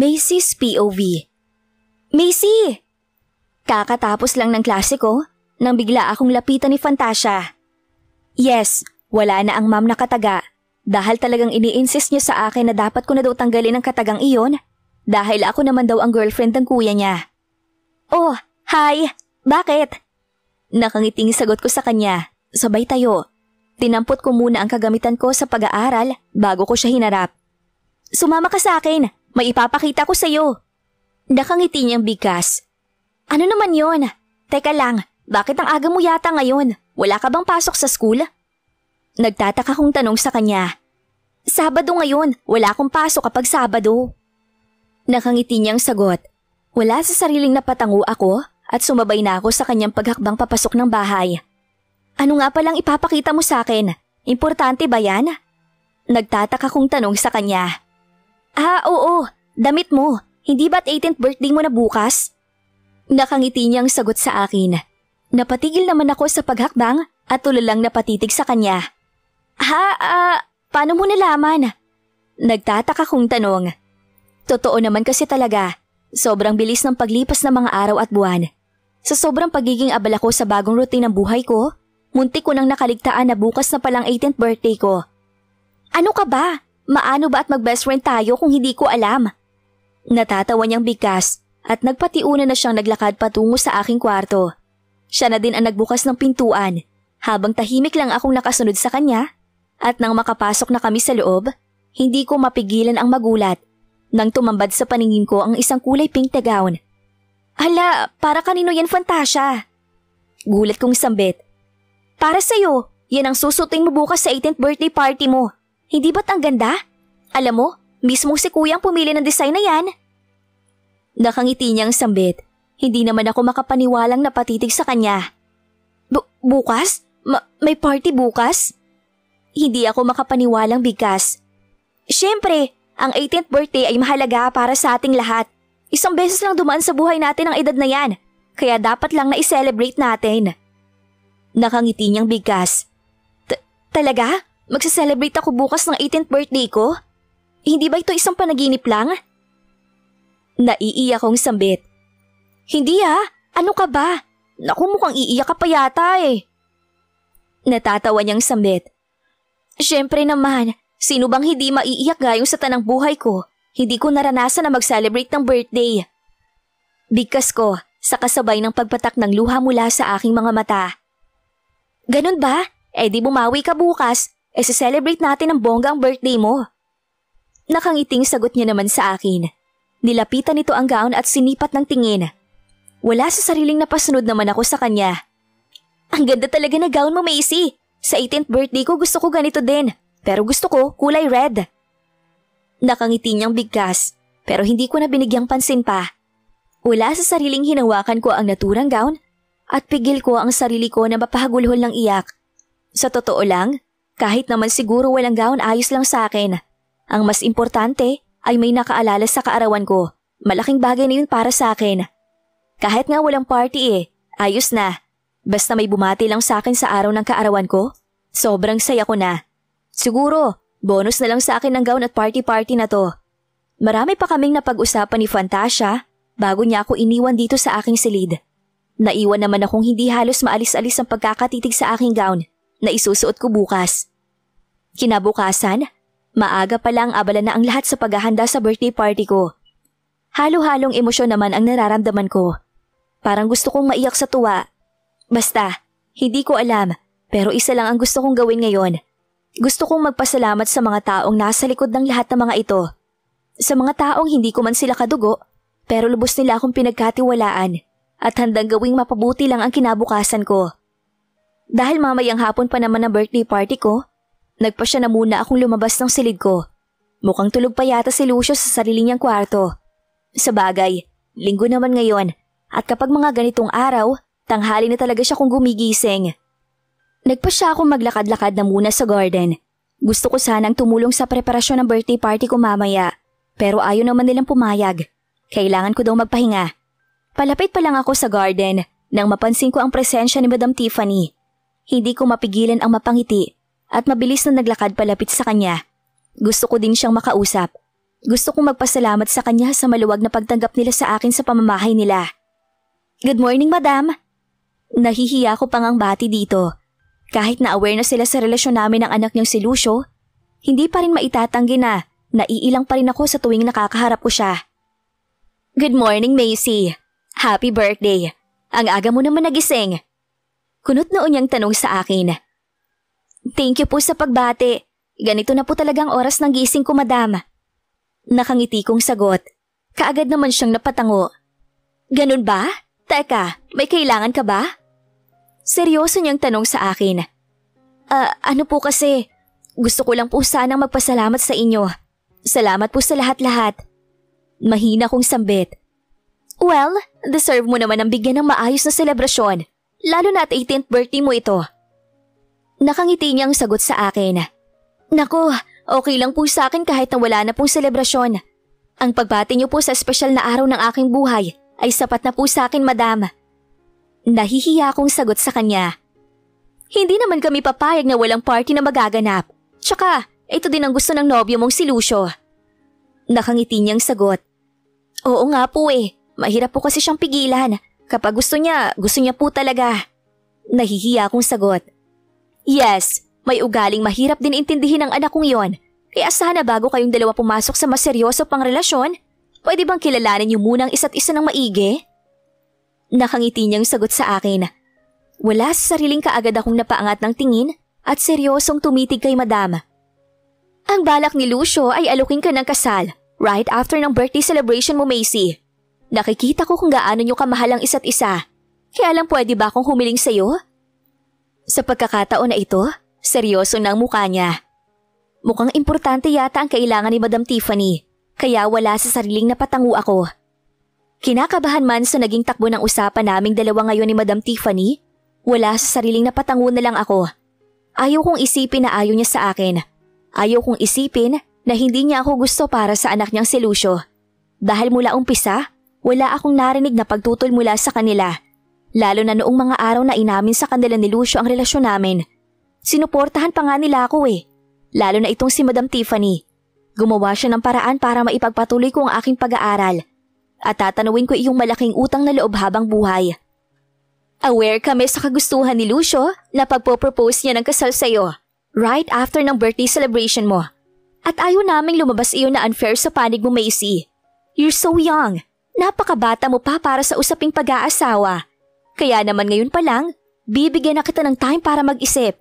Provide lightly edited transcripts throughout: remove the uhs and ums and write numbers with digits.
Macy's POV. Macy! Kakatapos lang ng klase ko nang bigla akong lapitan ni Fantasia. Yes, wala na ang ma'am na kataga dahil talagang ini-insist niya sa akin na dapat ko na daw tanggalin ang katagang iyon dahil ako naman daw ang girlfriend ng kuya niya. Oh, hi! Bakit? Nakangiting sagot ko sa kanya. Sabay tayo. Tinampot ko muna ang kagamitan ko sa pag-aaral bago ko siya hinarap. Sumama ka sa akin. May ipapakita ko sa'yo. Nakangiti niyang bigkas. Ano naman yon? Teka lang, bakit ang aga mo yata ngayon? Wala ka bang pasok sa school? Nagtataka kong tanong sa kanya. Sabado ngayon, wala akong pasok kapag Sabado. Nakangiti niyang sagot. Wala sa sariling napatango ako at sumabay na ako sa kanyang paghakbang papasok ng bahay. Ano nga palang ipapakita mo sa akin? Importante ba yan? Nagtataka kong tanong sa kanya. Oo, damit mo. Hindi ba't 18th birthday mo na bukas? Nakangiti niyang sagot sa akin. Napatigil naman ako sa paghakbang at tulalang napatitig sa kanya. Paano mo nalaman? Nagtataka kong tanong. Totoo naman kasi talaga. Sobrang bilis ng paglipas ng mga araw at buwan. Sa sobrang pagiging abala ko sa bagong routine ng buhay ko, muntik ko nang nakaligtaan na bukas na palang 18th birthday ko. Ano ka ba? Maano ba at mag-best friend tayo kung hindi ko alam? Natatawa niyang bigkas at nagpatiuna na siyang naglakad patungo sa aking kwarto. Siya na din ang nagbukas ng pintuan habang tahimik lang akong nakasunod sa kanya at nang makapasok na kami sa loob, hindi ko mapigilan ang magulat nang tumambad sa paningin ko ang isang kulay pink na gown. Hala, para kanino yan, Fantasia? Gulat kong sambit. Para sa'yo, yan ang susutin mo bukas sa 18th birthday party mo. Hindi ba't ang ganda? Alam mo, mismong si kuyang pumili ng design na yan. Nakangiti niyang sambit. Hindi naman ako makapaniwalang napatitig sa kanya. Bukas? May party bukas? Hindi ako makapaniwalang bigkas. Siyempre, ang 18th birthday ay mahalaga para sa ating lahat. Isang beses lang dumaan sa buhay natin ang edad na yan. Kaya dapat lang na i-celebrate natin. Nakangiti niyang bigkas. Talaga? Magsa-celebrate ako bukas ng 18th birthday ko? Hindi ba ito isang panaginip lang? Naiiyak kong sambit. Hindi ano ka ba? Naku, mukhang iiyak ka pa yata eh. Natatawa niyang sambit. Siyempre naman, sino bang hindi maiiyak gayong sa tanang buhay ko? Hindi ko naranasan na mag-celebrate ng birthday. Bigkas ko sa kasabay ng pagpatak ng luha mula sa aking mga mata. Ganun ba? Eh di bumawi ka bukas. Celebrate natin ang bongga ang birthday mo. Nakangiting sagot niya naman sa akin. Nilapitan nito ang gown at sinipat ng tingin. Wala sa sariling napasunod naman ako sa kanya. Ang ganda talaga na gown mo, Macy. Sa 18th birthday ko gusto ko ganito din. Pero gusto ko kulay red. Nakangiti niyang bigkas pero hindi ko na binigyang pansin pa. Wala sa sariling hinawakan ko ang naturang gown at pigil ko ang sarili ko na mapahagulhol ng iyak. Sa totoo lang, kahit naman siguro walang gown ayos lang sa akin. Ang mas importante ay may nakaalala sa kaarawan ko. Malaking bagay na yun para sa akin. Kahit nga walang party ayos na. Basta may bumati lang sa akin sa araw ng kaarawan ko, sobrang saya ko na. Siguro, bonus na lang sa akin ang gown at party-party na to. Marami pa kaming napag-usapan ni Fantasia bago niya ako iniwan dito sa aking silid. Naiwan naman akong hindi halos maalis-alis ang pagkakatitig sa aking gown na isusuot ko bukas. Kinabukasan, maaga pa lang abala na ang lahat sa paghahanda sa birthday party ko. Halo-halong emosyon naman ang nararamdaman ko. Parang gusto kong maiyak sa tuwa. Basta, hindi ko alam, pero isa lang ang gusto kong gawin ngayon. Gusto kong magpasalamat sa mga taong nasa likod ng lahat ng mga ito. Sa mga taong hindi ko man sila kadugo, pero lubos nila akong pinagkatiwalaan at handang gawing mapabuti lang ang kinabukasan ko. Dahil mamayang hapon pa naman ang birthday party ko, nagpasya na muna akong lumabas ng silid ko. Mukhang tulog pa yata si Lucio sa sarili niyang kwarto. Sa bagay, linggo naman ngayon at kapag mga ganitong araw, tanghali na talaga siya kung gumigising. Nagpasya akong maglakad-lakad na muna sa garden. Gusto ko sanang tumulong sa preparasyon ng birthday party ko mamaya, pero ayaw naman nilang pumayag. Kailangan ko daw magpahinga. Palapit pa lang ako sa garden nang mapansin ko ang presensya ni Madam Tiffany. Hindi ko mapigilan ang mapangiti at mabilis na naglakad palapit sa kanya. Gusto ko din siyang makausap. Gusto kong magpasalamat sa kanya sa maluwag na pagtanggap nila sa akin sa pamamahay nila. Good morning, madam. Nahihiya ko pang ang bati dito. Kahit na aware na sila sa relasyon namin ng anak niyang si Lucio, hindi pa rin maitatanggi na naiilang pa rin ako sa tuwing nakakaharap ko siya. Good morning, Macy. Happy birthday. Ang aga mo naman nagising. Kunot noon niyang tanong sa akin. Thank you po sa pagbati. Ganito na po talagang oras ng gising ko, madam. Nakangiti kong sagot. Kaagad naman siyang napatango. Ganun ba? Teka, may kailangan ka ba? Seryoso niyang tanong sa akin. Ano po kasi, gusto ko lang po sanang magpasalamat sa inyo. Salamat po sa lahat-lahat. Mahina kong sambit. Well, deserve mo naman ang bigyan ng maayos na selebrasyon, lalo na at 18th birthday mo ito. Nakangiti niyang sagot sa akin. Naku, okay lang po sa akin kahit na wala na pong selebrasyon. Ang pagbati niyo po sa espesyal na araw ng aking buhay ay sapat na po sa akin, madam. Nahihiya akong sagot sa kanya. Hindi naman kami papayag na walang party na magaganap. Tsaka, ito din ang gusto ng nobyo mong si Lucio. Nakangiti niyang sagot. Oo nga po eh, mahirap po kasi siyang pigilan. Kapag gusto niya po talaga. Nahihiya akong sagot. Yes, may ugaling mahirap din intindihin ng anak kong yon. Kaya sana bago kayong dalawa pumasok sa mas seryoso pang relasyon, pwede bang kilalanin niyo muna ang isa't isa ng maigi? Nakangiti niyang sagot sa akin. Wala sa sariling kaagad akong napaangat ng tingin at seryosong tumitig kay madam. Ang balak ni Lucio ay alukin ka ng kasal right after ng birthday celebration mo, Macy. Nakikita ko kung gaano niyo kamahal ang isa't isa. Kaya lang pwede ba akong humiling sa'yo? Sa pagkakataon na ito, seryoso na ang mukha niya. Mukhang importante yata ang kailangan ni Madam Tiffany, kaya wala sa sariling napatango ako. Kinakabahan man sa naging takbo ng usapan naming dalawa ngayon ni Madam Tiffany, wala sa sariling napatango na lang ako. Ayaw kong isipin na ayaw niya sa akin. Ayaw kong isipin na hindi niya ako gusto para sa anak niyang si Lucio. Dahil mula umpisa, wala akong narinig na pagtutol mula sa kanila. Lalo na noong mga araw na inamin sa kanila ni Lucio ang relasyon namin. Sinuportahan pa nga nila ako eh. Lalo na itong si Madam Tiffany. Gumawa siya ng paraan para maipagpatuloy ko ang aking pag-aaral. At tatanawin ko iyong malaking utang na loob habang buhay. Aware kami sa kagustuhan ni Lucio na pagpo-propose niya ng kasal sa'yo right after ng birthday celebration mo. At ayaw naming lumabas iyon na unfair sa panig mo, Macy. You're so young. Napakabata mo pa para sa usaping pag-aasawa. Kaya naman ngayon pa lang, bibigyan na kita ng time para mag-isip.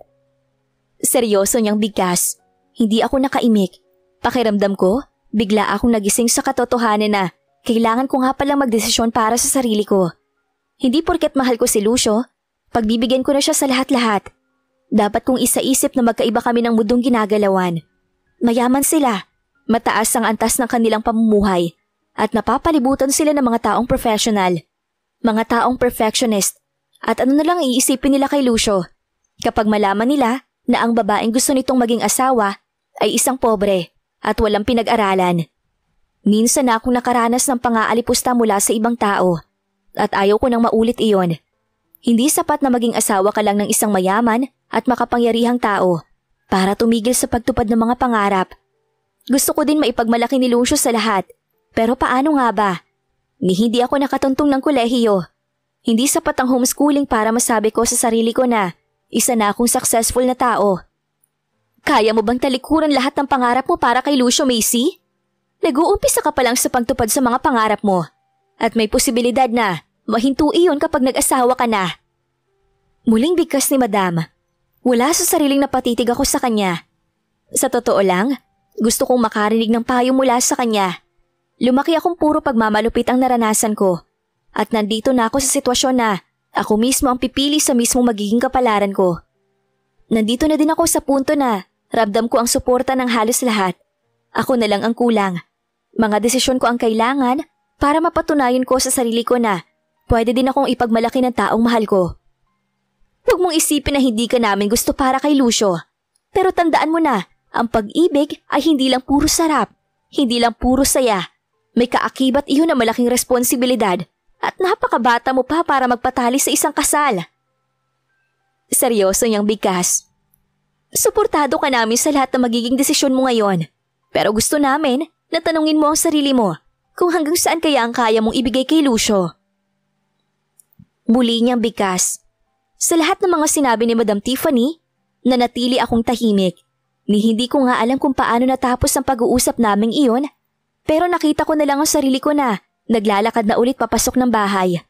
Seryoso niyang bigkas. Hindi ako nakaimik. Pakiramdam ko, bigla akong nagising sa katotohanan na kailangan ko nga palang magdesisyon para sa sarili ko. Hindi porket mahal ko si Lucio, pagbibigyan ko na siya sa lahat-lahat. Dapat kong isaisip na magkaiba kami ng mundong ginagalawan. Mayaman sila, mataas ang antas ng kanilang pamumuhay, at napapalibutan sila ng mga taong professional. Mga taong perfectionist. At ano na lang iisipin nila kay Lucio kapag malaman nila na ang babaeng gusto nitong maging asawa ay isang pobre at walang pinag-aralan. Minsan na akong nakaranas ng pang-aalipusta mula sa ibang tao at ayaw ko nang maulit iyon. Hindi sapat na maging asawa ka lang ng isang mayaman at makapangyarihang tao para tumigil sa pagtupad ng mga pangarap. Gusto ko din maipagmalaki ni Lucio sa lahat, pero paano nga ba? Ni hindi ako nakatuntong ng kolehiyo. Hindi sapat ang homeschooling para masabi ko sa sarili ko na isa na akong successful na tao. Kaya mo bang talikuran lahat ng pangarap mo para kay Lucio, Macy? Nag-uumpisa ka pa lang sa pagtupad sa mga pangarap mo. At may posibilidad na mahinto iyon kapag nag-asawa ka na. Muling bigkas ni Madam. Wala sa sariling napatitig ako sa kanya. Sa totoo lang, gusto kong makarinig ng payo mula sa kanya. Lumaki akong puro pagmamalupit ang naranasan ko. At nandito na ako sa sitwasyon na ako mismo ang pipili sa mismong magiging kapalaran ko. Nandito na din ako sa punto na ramdam ko ang suporta ng halos lahat. Ako na lang ang kulang. Mga desisyon ko ang kailangan para mapatunayan ko sa sarili ko na pwede din akong ipagmalaki ng taong mahal ko. Huwag mong isipin na hindi ka namin gusto para kay Lucio. Pero tandaan mo na, ang pag-ibig ay hindi lang puro sarap, hindi lang puro saya. May kaakibat iyon na malaking responsibilidad at napakabata mo pa para magpatali sa isang kasal. Seryoso niyang bigkas. Suportado ka namin sa lahat ng magiging desisyon mo ngayon. Pero gusto namin, na tanungin mo ang sarili mo kung hanggang saan kaya ang kaya mong ibigay kay Lucio. Muli niyang bigkas. Sa lahat ng mga sinabi ni Madam Tiffany, nanatili akong tahimik. Ni hindi ko nga alam kung paano natapos ang pag-uusap naming iyon, pero nakita ko na lang ang sarili ko na naglalakad na ulit papasok ng bahay.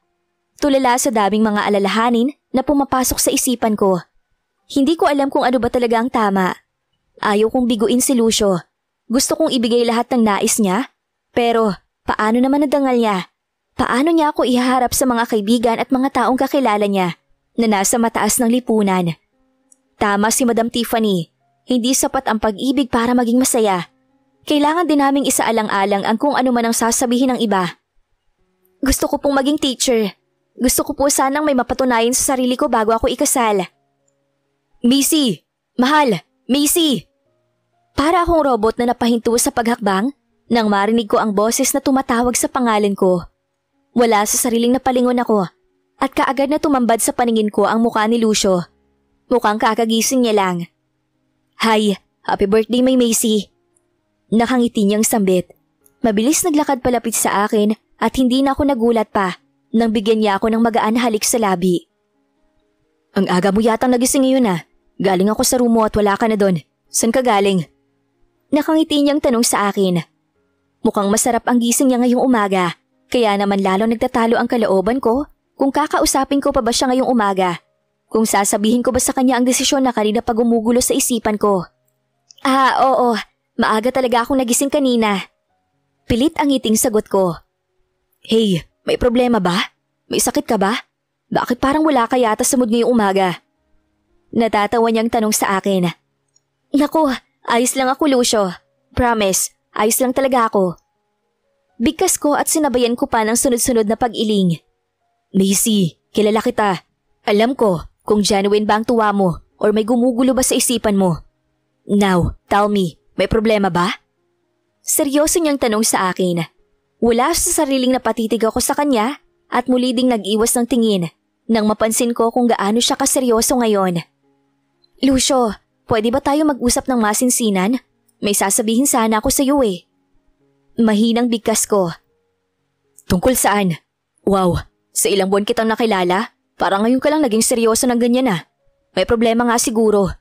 Tulala sa daming mga alalahanin na pumapasok sa isipan ko. Hindi ko alam kung ano ba talaga ang tama. Ayaw kong biguin si Lucio. Gusto kong ibigay lahat ng nais niya, pero paano naman nadangal niya? Paano niya ako ihaharap sa mga kaibigan at mga taong kakilala niya na nasa mataas ng lipunan? Tama si Madam Tiffany, hindi sapat ang pag-ibig para maging masaya. Kailangan din naming isaalang-alang ang kung ano man ang sasabihin ng iba. Gusto ko pong maging teacher. Gusto ko po sanang may mapatunayan sa sarili ko bago ako ikasal. Macy! Mahal! Macy! Para akong robot na napahinto sa paghakbang nang marinig ko ang boses na tumatawag sa pangalan ko. Wala sa sariling napalingon ako at kaagad na tumambad sa paningin ko ang mukha ni Lucio. Mukhang kakagising niya lang. Hi, happy birthday my Macy. Nakangiti niyang sambit. Mabilis naglakad palapit sa akin at hindi na ako nagulat pa nang bigyan niya ako ng magaan na halik sa labi. Ang aga mo yatang nagising ngayon ah. Galing ako sa room mo at wala ka na doon. Saan ka galing? Nakangiti niyang tanong sa akin. Mukhang masarap ang gising niya ngayong umaga. Kaya naman lalo nagtatalo ang kalooban ko kung kakausapin ko pa ba siya ngayong umaga. Kung sasabihin ko ba sa kanya ang desisyon na kanina pa gumugulo sa isipan ko. Oo. Maaga talaga akong nagising kanina. Pilit ang ngiting sagot ko. Hey, may problema ba? May sakit ka ba? Bakit parang wala ka yata sa mood ngayong umaga? Natatawa niyang tanong sa akin. Naku, ayos lang ako Lucio. Promise, ayos lang talaga ako. Bigkas ko at sinabayan ko pa ng sunod-sunod na pag-iling. Macy, kilala kita. Alam ko kung genuine ba ang tuwa mo or may gumugulo ba sa isipan mo. Now, tell me, may problema ba? Seryoso niyang tanong sa akin. Wala sa sariling napatitig ako sa kanya at muli ding nag-iwas ng tingin nang mapansin ko kung gaano siya kaseryoso ngayon. Lucio, pwede ba tayo mag-usap ng masinsinan? May sasabihin sana ako sa iyo eh. Mahinang bigkas ko. Tungkol saan? Wow, sa ilang buwan kitang nakilala, parang ngayon ka lang naging seryoso ng ganyan ah. May problema nga siguro.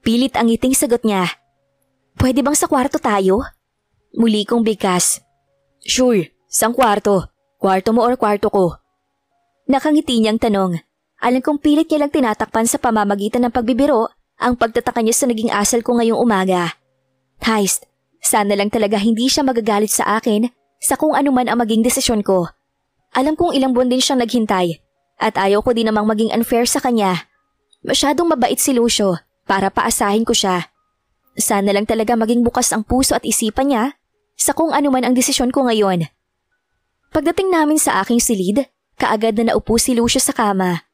Pilit ang ngiting sagot niya. Pwede bang sa kwarto tayo? Muli kong bigkas. Sure, sang kwarto? Kwarto mo or kwarto ko? Nakangiti niyang tanong. Alam kong pilit niya lang tinatakpan sa pamamagitan ng pagbibiro ang pagtataka niya sa naging asal ko ngayong umaga. Heist, sana lang talaga hindi siya magagalit sa akin sa kung ano man ang maging desisyon ko. Alam kong ilang buwan din siyang naghintay at ayaw ko din namang maging unfair sa kanya. Masyadong mabait si Lucio para paasahin ko siya. Sana lang talaga maging bukas ang puso at isipan niya sa kung ano man ang desisyon ko ngayon. Pagdating namin sa aking silid, kaagad na naupo si Lucio sa kama.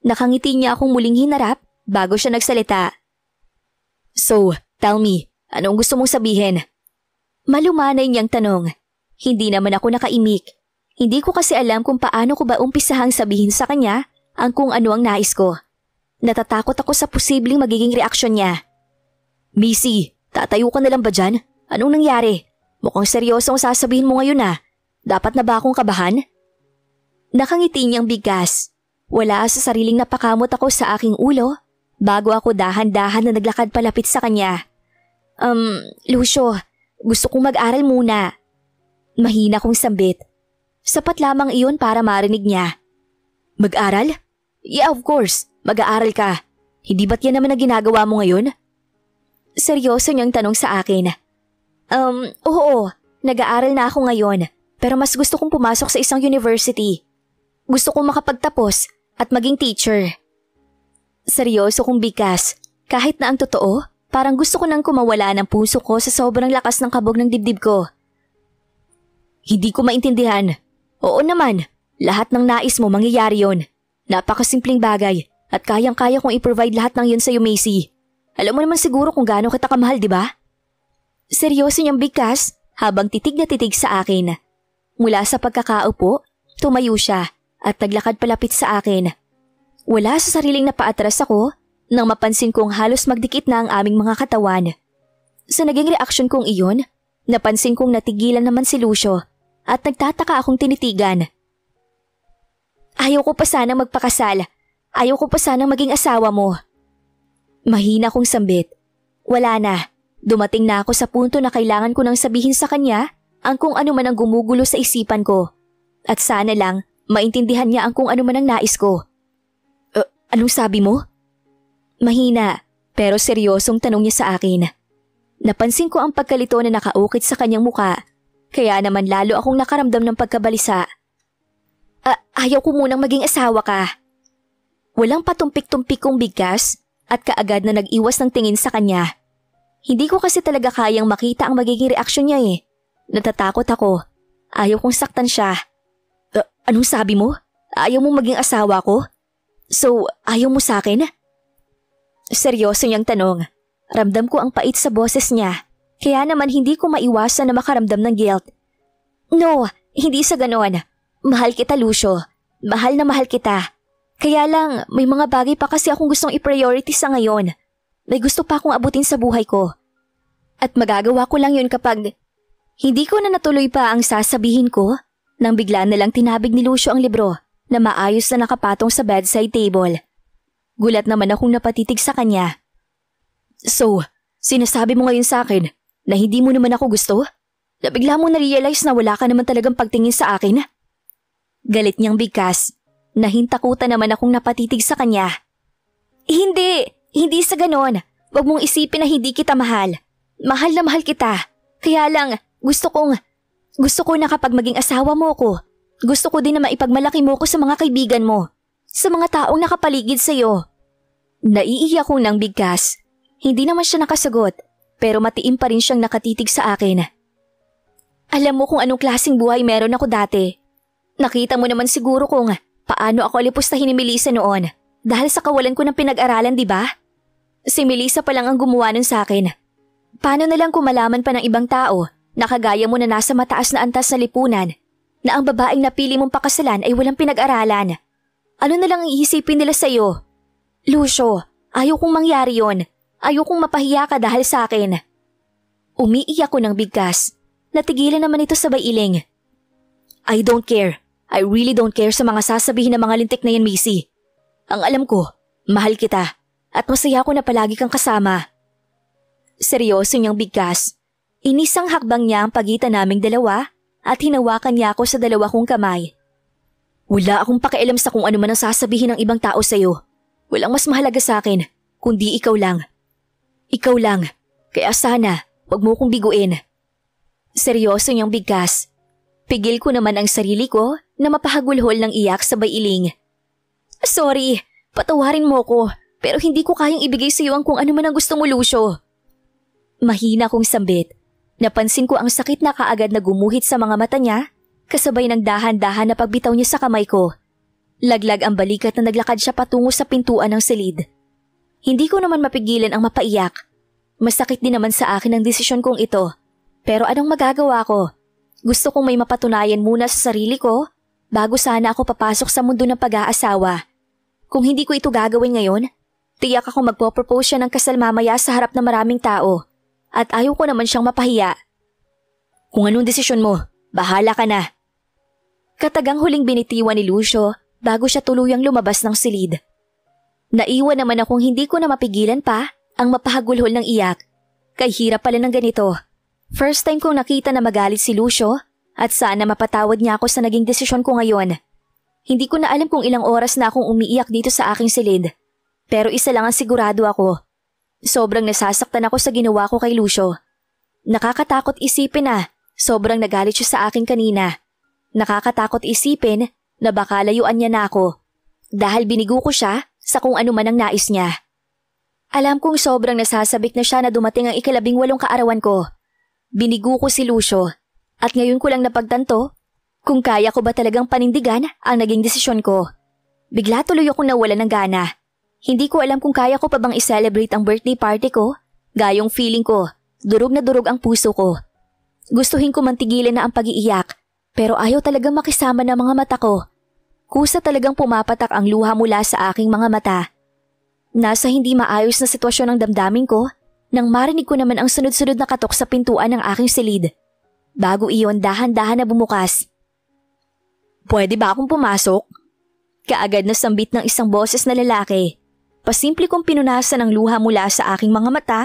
Nakangiti niya akong muling hinarap bago siya nagsalita. So, tell me, anong gusto mong sabihin? Malumanay niyang tanong. Hindi naman ako nakaimik. Hindi ko kasi alam kung paano ko ba umpisahang sabihin sa kanya ang kung ano ang nais ko. Natatakot ako sa posibleng magiging reaksyon niya. Macy, tatayo ka na lang ba dyan? Anong nangyari? Mukhang seryoso ang sasabihin mo ngayon ah. Dapat na ba akong kabahan? Nakangiti niyang bigas. Wala sa sariling napakamot ako sa aking ulo bago ako dahan-dahan na naglakad palapit sa kanya. Lucio, gusto kong mag-aral muna. Mahina kong sambit. Sapat lamang iyon para marinig niya. Mag-aral? Yeah, of course. Mag-aaral ka. Hindi ba't yan naman ang ginagawa mo ngayon? Seryoso niyang tanong sa akin. Oo. Nag-aaral na ako ngayon. Pero mas gusto kong pumasok sa isang university. Gusto kong makapagtapos at maging teacher. Seryoso kong bigkas. Kahit na ang totoo, parang gusto ko nang kumawala ng puso ko sa sobrang lakas ng kabog ng dibdib ko. Hindi ko maintindihan. Oo naman, lahat ng nais mo mangyayari yon. Napakasimpleng bagay at kayang-kaya kong i-provide lahat ng yun sa'yo, Macy. Alam mo naman siguro kung gaano kita kamahal, di ba? Seryoso niyang bigkas habang titig na titig sa akin. Mula sa pagkakaupo, tumayo siya at naglakad palapit sa akin. Wala sa sariling napaatras ako nang mapansin kong halos magdikit na ang aming mga katawan. Sa naging reaksyon kong iyon, Napansin kong natigilan naman si Lucio at nagtataka akong tinitigan. Ayaw ko pa sanang magpakasal. Ayaw ko pa sanang maging asawa mo. Mahina kong sambit. Wala na. Dumating na ako sa punto na kailangan ko nang sabihin sa kanya ang kung ano man ang gumugulo sa isipan ko. At sana lang maintindihan niya ang kung ano man ang nais ko. Anong sabi mo? Mahina pero seryosong tanong niya sa akin. Napansin ko ang pagkalito na nakaukit sa kanyang muka, kaya naman lalo akong nakaramdam ng pagkabalisa. Ayaw ko munang maging asawa ka. Walang patumpik-tumpik kong bigkas at kaagad na nag-iwas ng tingin sa kanya. Hindi ko kasi talaga kayang makita ang magiging reaksyon niya eh. Natatakot ako. Ayaw kong saktan siya. Anong sabi mo? Ayaw mo maging asawa ko? So, ayaw mo sa akin? Seryoso niyang tanong. Ramdam ko ang pait sa boses niya, kaya naman hindi ko maiwasan na makaramdam ng guilt. No, hindi sa ganon. Mahal kita, Lucio. Mahal na mahal kita. Kaya lang, may mga bagay pa kasi akong gustong i-priority sa ngayon. May gusto pa akong abutin sa buhay ko. At magagawa ko lang yun kapag hindi ko na natuloy pa ang sasabihin ko nang bigla na lang tinabig ni Lucio ang libro na maayos na nakapatong sa bedside table. Gulat naman akong napatitig sa kanya. So, sinasabi mo ngayon sa akin na hindi mo naman ako gusto? Na bigla mo na-realize na wala ka naman talagang pagtingin sa akin? Galit niyang bigkas. Nahintakutan naman akong napatitig sa kanya. Hindi sa ganon. Huwag mong isipin na hindi kita mahal. Mahal na mahal kita. Kaya lang, gusto ko na kapag maging asawa mo ko, gusto ko din na maipagmalaki mo ko sa mga kaibigan mo, sa mga taong nakapaligid sa'yo. Naiiyak ko ng bigkas. Hindi naman siya nakasagot, pero matiim pa rin siyang nakatitig sa akin. Alam mo kung anong klaseng buhay meron ako dati. Nakita mo naman siguro kung paano ako alipustahin ni Melissa noon dahil sa kawalan ko ng pinag-aralan, di ba? Si Melissa pa lang ang gumawa nun sa akin. Paano na lang kung malaman pa ng ibang tao na kagaya mo na nasa mataas na antas na lipunan na ang babaeng napili mong pakasalan ay walang pinag-aralan? Ano na lang ang iisipin nila sa'yo? Lucio, ayaw kong mangyari yon. Ayaw kong mapahiya ka dahil sa akin. Umiiyak ko ng bigkas. Natigilan naman ito sabay iling. I don't care. I really don't care sa mga sasabihin ng mga lintik na yan, Missy. Ang alam ko, mahal kita. At masaya ko na palagi kang kasama. Seryoso niyang bigkas. Inisang hakbang niya ang pagitan naming dalawa at hinawakan niya ako sa dalawa kong kamay. Wala akong pakialam sa kung ano man ang sasabihin ng ibang tao sa'yo. Walang mas mahalaga sa akin, kundi ikaw lang. Ikaw lang, kaya sana, wag mo kong biguin. Seryoso niyang bigkas. Pigil ko naman ang sarili ko na mapahagulhol ng iyak sabay iling. Sorry, patawarin mo ko, pero hindi ko kayang ibigay sa iyo ang kung ano man ang gusto mo, Lucio. Mahina kong sambit. Napansin ko ang sakit na kaagad na gumuhit sa mga mata niya, kasabay ng dahan-dahan na pagbitaw niya sa kamay ko. Laglag ang balikat na naglakad siya patungo sa pintuan ng silid. Hindi ko naman mapigilan ang mapaiyak. Masakit din naman sa akin ang desisyon kong ito. Pero anong magagawa ko? Gusto kong may mapatunayan muna sa sarili ko bago sana ako papasok sa mundo ng pag-aasawa. Kung hindi ko ito gagawin ngayon, tiyak ako magpo-propose siya ng kasal mamaya sa harap ng maraming tao. At ayaw ko naman siyang mapahiya. Kung anong desisyon mo, bahala ka na. Katagang huling binitiwan ni Lucio bago siya tuluyang lumabas ng silid. Naiwan naman akong hindi ko na mapigilan pa ang mapahagulhol ng iyak. Kay hirap pala ng ganito. First time kong nakita na magalit si Lucio at sana mapatawad niya ako sa naging desisyon ko ngayon. Hindi ko na alam kung ilang oras na akong umiiyak dito sa aking silid. Pero isa lang ang sigurado ako. Sobrang nasasaktan ako sa ginawa ko kay Lucio. Nakakatakot isipin na sobrang nagalit siya sa akin kanina. Nakakatakot isipin na baka layuan niya na ako. Dahil binigo ko siya sa kung ano man ang nais niya. Alam kong sobrang nasasabik na siya na dumating ang 18 kaarawan ko. Binigo ko si Lucio at ngayon ko lang napagtanto kung kaya ko ba talagang panindigan ang naging desisyon ko. Bigla tuloy akong nawalan ng gana. Hindi ko alam kung kaya ko pa bang i-celebrate ang birthday party ko. Gayong feeling ko, durog na durog ang puso ko. Gustuhin ko mantigilan na ang pag-iiyak pero ayaw talagang makisama ng mga mata ko. Kusa talagang pumapatak ang luha mula sa aking mga mata. Nasa hindi maayos na sitwasyon ang damdamin ko nang marinig ko naman ang sunod-sunod na katok sa pintuan ng aking silid. Bago iyon, dahan-dahan na bumukas. "Pwede ba akong pumasok?" Kaagad na sambit ng isang boses na lalaki. Pasimple kong pinunasan ng luha mula sa aking mga mata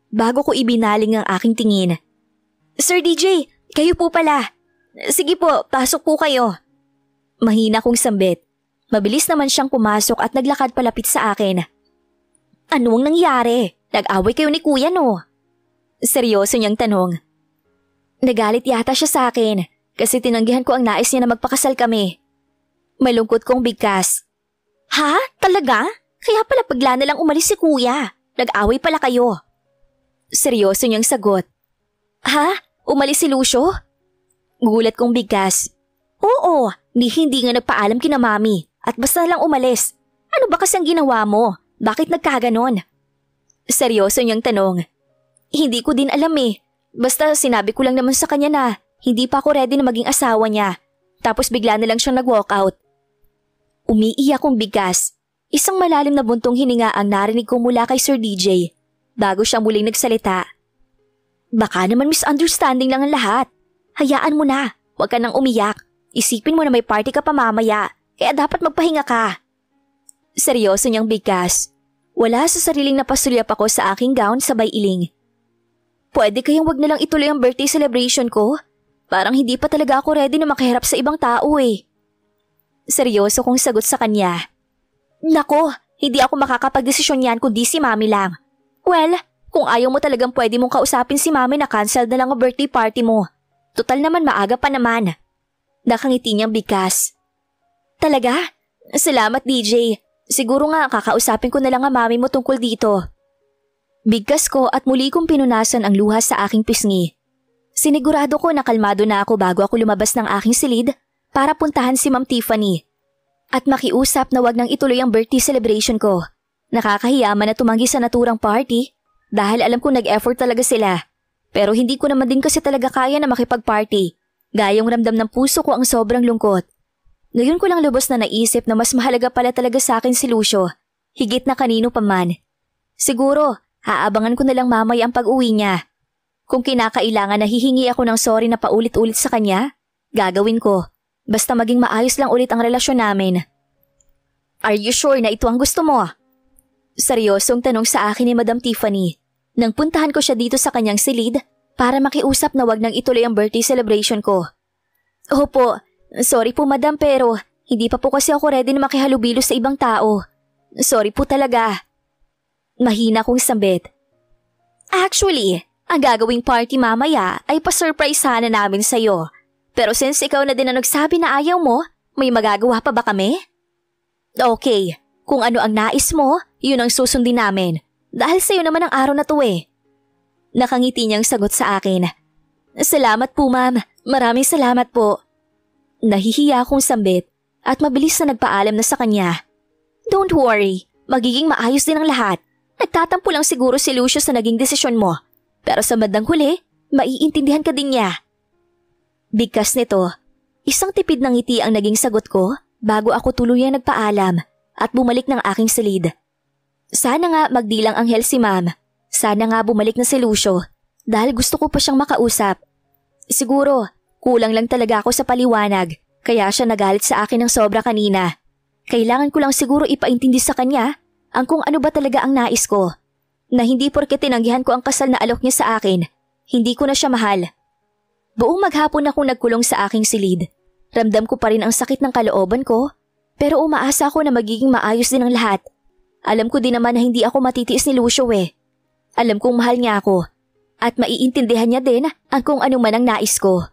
bago ko ibinaling ang aking tingin. "Sir DJ, kayo po pala. Sige po, pasok po kayo." Mahina kong sambit. Mabilis naman siyang pumasok at naglakad palapit sa akin. "Ano ang nangyari? Nag-away kayo ni kuya no?" Seryoso niyang tanong. Nagalit yata siya sa akin kasi tinanggihan ko ang nais niya na magpakasal kami. Malungkot kong bigkas. "Ha? Talaga? Kaya pala bigla na lang umalis si kuya. Nag-away pala kayo." Seryoso niyang sagot. "Ha? Umalis si Lucio?" Gulat kong bigkas. "Oo, hindi nga nagpaalam kina mami at basta lang umalis. Ano ba kasi ang ginawa mo? Bakit nagkaganon?" Seryoso niyang tanong. Hindi ko din alam eh. Basta sinabi ko lang naman sa kanya na hindi pa ako ready na maging asawa niya. Tapos bigla na lang siyang nag-walk out. Umiiyak kong bigkas. Isang malalim na buntong hininga ang narinig ko mula kay Sir DJ bago siya muling nagsalita. "Baka naman misunderstanding lang ang lahat. Hayaan mo na, huwag ka nang umiyak. Isipin mo na may party ka pa mamaya, kaya dapat magpahinga ka." Seryoso niyang bigkas. Wala sa sariling napasulyap ako sa aking gown sabay iling. "Pwede kayang wag na lang ituloy ang birthday celebration ko? Parang hindi pa talaga ako ready na makihirap sa ibang tao eh." Seryoso kong sagot sa kanya. "Nako, hindi ako makakapagdesisyon yan kundi si mami lang. Well, kung ayaw mo talagang pwede mong kausapin si mami na cancel na lang ang birthday party mo. Total naman maaga pa naman." Nakangiti niyang bigkas. "Talaga? Salamat DJ. Siguro nga kakausapin ko na lang ang mami mo tungkol dito." Bigkas ko at muli kong pinunasan ang luha sa aking pisngi. Sinigurado ko na kalmado na ako bago ako lumabas ng aking silid para puntahan si Ma'am Tiffany at makiusap na wag nang ituloy ang birthday celebration ko. Nakakahiya man na tumanggi sa naturang party dahil alam ko nag-effort talaga sila. Pero hindi ko naman din kasi talaga kaya na makipag-party. Gayong ramdam ng puso ko ang sobrang lungkot. Ngayon ko lang lubos na naisip na mas mahalaga pala talaga sa akin si Lucio, higit na kanino pa man. Siguro, aabangan ko na lang mamaya ang pag-uwi niya. Kung kinakailangan na hihingi ako ng sorry na paulit-ulit sa kanya, gagawin ko. Basta maging maayos lang ulit ang relasyon namin. "Are you sure na ito ang gusto mo?" Seryosong tanong sa akin ni Madam Tiffany nang puntahan ko siya dito sa kanyang silid para makiusap na wag nang ituloy ang birthday celebration ko. "Opo, sorry po madam pero hindi pa po kasi ako ready na makihalubilo sa ibang tao. Sorry po talaga." Mahina kong sambit. "Actually, ang gagawing party mamaya ay pa-surprise sana namin sa'yo. Pero since ikaw na din ang nagsabi na ayaw mo, may magagawa pa ba kami?" "Okay, kung ano ang nais mo, yun ang susundin namin. Dahil sa'yo naman ang araw na to eh." Nakangiti niyang sagot sa akin. "Salamat po ma'am, maraming salamat po." Nahihiya akong sambit at mabilis na nagpaalam na sa kanya. "Don't worry, magiging maayos din ang lahat. Nagtatampo lang siguro si Lucio sa naging desisyon mo. Pero sa bandang huli, maiintindihan ka din niya." Bigkas nito, isang tipid ng ngiti ang naging sagot ko bago ako tuluyang nagpaalam at bumalik ng aking silid. Sana nga magdilang anghel si ma'am. Sana nga bumalik na si Lucio dahil gusto ko pa siyang makausap. Siguro, kulang lang talaga ako sa paliwanag kaya siya nagalit sa akin ng sobra kanina. Kailangan ko lang siguro ipaintindi sa kanya ang kung ano ba talaga ang nais ko. Na hindi porke tinanggihan ko ang kasal na alok niya sa akin, hindi ko na siya mahal. Buong maghapon akong nagkulong sa aking silid. Ramdam ko pa rin ang sakit ng kalooban ko, pero umaasa ako na magiging maayos din ang lahat. Alam ko din naman na hindi ako matitiis ni Lucio eh. Alam kong mahal niya ako, at maiintindihan niya din ang kung ano man ang nais ko.